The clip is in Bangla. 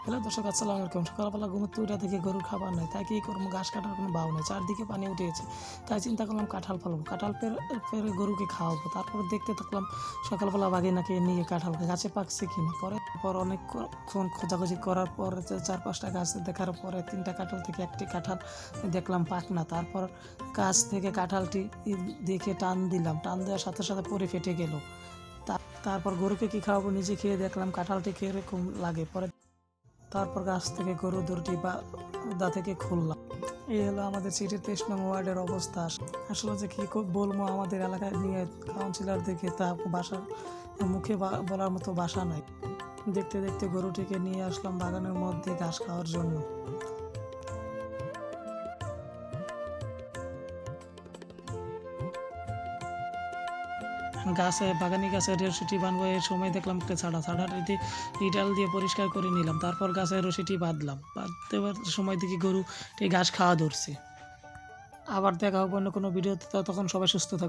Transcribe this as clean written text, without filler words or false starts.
হ্যালো দর্শক, আসসালামু আলাইকুম। সকালবেলা ঘুমোতে উঠে দেখি গরুর খাবার নাই, তাই কী করবো? ঘাস কাটার কোনো বাও নেই, চারদিকে পানি উঠে গেছে। তাই চিন্তা করলাম কাঁঠাল ফেলবো, কাঁঠাল পেরে গরুকে খাওয়াবো। তারপর দেখতে থাকলাম সকালবেলা বাঘিনাকে নিয়ে কাঁঠাল গাছে পাকছে কিনা। পর অনেকক্ষণ খোঁজাখুঁজি করার পর 4-5টা গাছ দেখার পরে 3টা কাঁঠাল থেকে একটি কাঁঠাল দেখলাম পাকনা। তারপর গাছ থেকে কাঁঠালটি দেখে টান দিলাম, টান দেওয়ার সাথে সাথে পরে ফেটে গেল। তারপর গরুকে কি খাওয়াবো, নিজে খেয়ে দেখলাম কাঁঠালটি কীরকম লাগে। তারপর গাছ থেকে গরু দুটি দা থেকে খুললাম। এই হলো আমাদের সিটির 23 নং ওয়ার্ডের অবস্থা। আসলে যে কী বলবো, আমাদের এলাকায় নিয়ে কাউন্সিলরদেরকে তা বাসার মুখে বলার মতো ভাষা নাই। দেখতে দেখতে গরুটিকে নিয়ে আসলাম বাগানের মধ্যে ঘাস খাওয়ার জন্য। বাগানি গাছে রশিটি বাঁধবো, এর সময় দেখলাম একটা ছাড়াটি ইটাল দিয়ে পরিষ্কার করে নিলাম। তারপর গাছের রশিটি বাঁধতে সময় দেখি গরুটি ঘাস খাওয়া ধরছে। আবার দেখা হবে অন্য কোনো ভিডিওতে, তখন সবাই সুস্থ থাকবে।